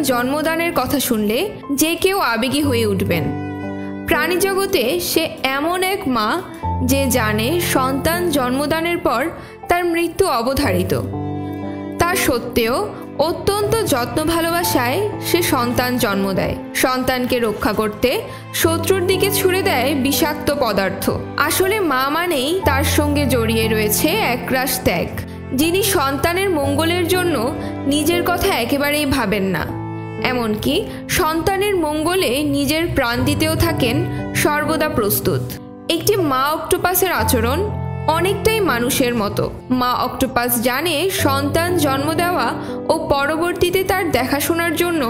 জন্মদানের কথা শুনলে যে কেউ আবেগী হয়ে উঠবেন। প্রাণী জগতে সে এমন এক মা যে জানে সন্তান জন্মদানের পর তার মৃত্যু অবধারিত। তা সত্ত্বেও অত্যন্ত যত্ন ভালোবাসায় সে সন্তান জন্ম দেয়। সন্তানকে রক্ষা করতে শত্রুর দিকে ছুড়ে দেয় বিষাক্ত পদার্থ। আসলে মা মানেই তার সঙ্গে জড়িয়ে রয়েছে একরাশ ত্যাগ, যিনি সন্তানের মঙ্গলের জন্য নিজের কথা একেবারেই ভাবেন না, এমনকি সন্তানের মঙ্গলে নিজের প্রাণ দিতেও থাকেন সর্বদা প্রস্তুত। একটি মা অক্টোপাসের আচরণ অনেকটাই মানুষের মতো। মা অক্টোপাস জানে সন্তান জন্ম দেওয়া ও পরবর্তীতে তার দেখাশোনার জন্য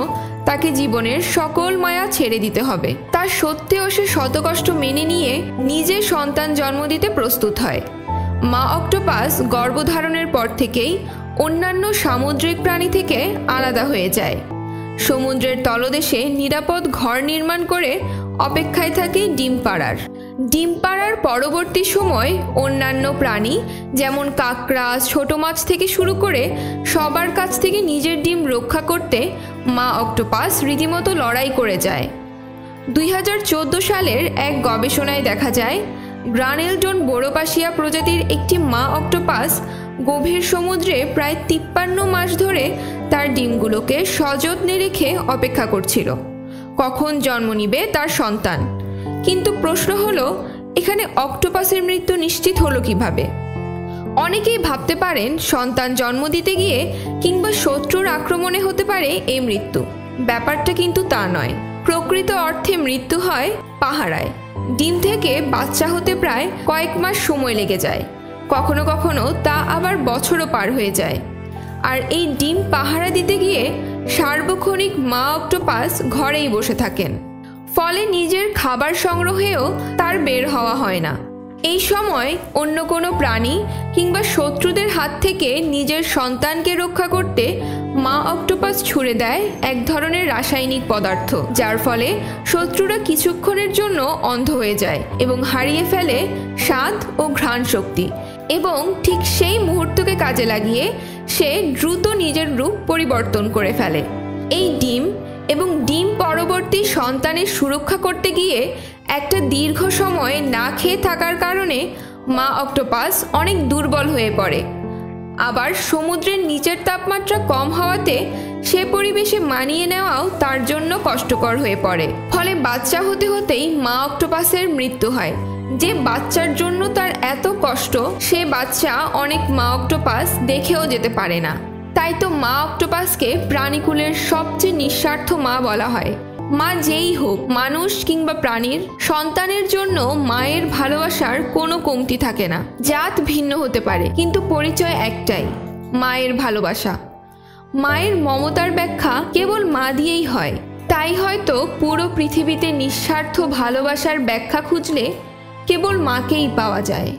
তাকে জীবনের সকল মায়া ছেড়ে দিতে হবে। তার সত্ত্বেও সে শতকষ্ট মেনে নিয়ে নিজে সন্তান জন্ম দিতে প্রস্তুত হয়। মা অক্টোপাস গর্ভধারণের পর থেকেই অন্যান্য সামুদ্রিক প্রাণী থেকে আলাদা হয়ে যায়। সমুদ্রের তলদেশে নিরাপদ ঘর নির্মাণ করে অপেক্ষায় থাকে ডিম পাড়ার। ডিম পাড়ার পরবর্তী সময় অন্যান্য প্রাণী যেমন কাঁকড়া, ছোট মাছ থেকে শুরু করে সবার কাছ থেকে নিজের ডিম রক্ষা করতে মা অক্টোপাস রীতিমতো লড়াই করে যায়। 2014 সালের এক গবেষণায় দেখা যায় গ্রানেলডন বোরোপাসিয়া প্রজাতির একটি মা অক্টোপাস গভীর সমুদ্রে প্রায় 53 মাস ধরে তার ডিমগুলোকে সযত্নে রেখে অপেক্ষা করছিল কখন জন্ম নিবে তার সন্তান। কিন্তু প্রশ্ন হলো, এখানে অক্টোপাসের মৃত্যু নিশ্চিত হলো কিভাবে? অনেকেই ভাবতে পারেন সন্তান জন্ম দিতে গিয়ে কিংবা শত্রুর আক্রমণে হতে পারে এই মৃত্যু। ব্যাপারটা কিন্তু তা নয়। প্রকৃত অর্থে মৃত্যু হয় পাহারায়। ডিম থেকে বাচ্চা হতে প্রায় কয়েক মাস সময় লেগে যায়, কখনো কখনো তা আবার বছরও পার হয়ে যায়। আর এই ডিম পাহারা দিতে গিয়ে সার্বক্ষণিক মা অক্টোপাস ঘরেই বসে থাকেন, ফলে নিজের খাবার সংগ্রহেও তার বের হওয়া হয় না। এই সময় অন্য কোনো প্রাণী কিংবা শত্রুদের হাত থেকে নিজের সন্তানকে রক্ষা করতে মা অক্টোপাস ছুড়ে দেয় এক ধরনের রাসায়নিক পদার্থ, যার ফলে শত্রুরা কিছুক্ষণের জন্য অন্ধ হয়ে যায় এবং হারিয়ে ফেলে স্বাদ ও ঘ্রাণ শক্তি। এবং ঠিক সেই মুহূর্তকে কাজে লাগিয়ে সে দ্রুত নিজের রূপ পরিবর্তন করে ফেলে। এই ডিম এবং ডিম পরবর্তী সন্তানের সুরক্ষা করতে গিয়ে একটা দীর্ঘ সময় না খেয়ে থাকার কারণে মা অক্টোপাস অনেক দুর্বল হয়ে পড়ে। আবার সমুদ্রের নিচের তাপমাত্রা কম হওয়াতে সে পরিবেশে মানিয়ে নেওয়াও তার জন্য কষ্টকর হয়ে পড়ে। ফলে বাচ্চা হতে হতেই মা অক্টোপাসের মৃত্যু হয়। যে বাচ্চার জন্য তার এত কষ্ট, সে বাচ্চা অনেক মা অক্টোপাস দেখেও যেতে পারে না। তাই তো মা অক্টোপাসকে প্রাণীকুলের সবচেয়ে নিঃস্বার্থ মা বলা হয়। মা যেই হোক, মানুষ কিংবা প্রাণীর, সন্তানের জন্য মায়ের ভালোবাসার কোনো কমতি থাকে না। জাত ভিন্ন হতে পারে, কিন্তু পরিচয় একটাই, মায়ের ভালোবাসা। মায়ের মমতার ব্যাখ্যা কেবল মা দিয়েই হয়। তাই হয়তো পুরো পৃথিবীতে নিঃস্বার্থ ভালোবাসার ব্যাখ্যা খুঁজলে কেবল মাকেই পাওয়া যায়।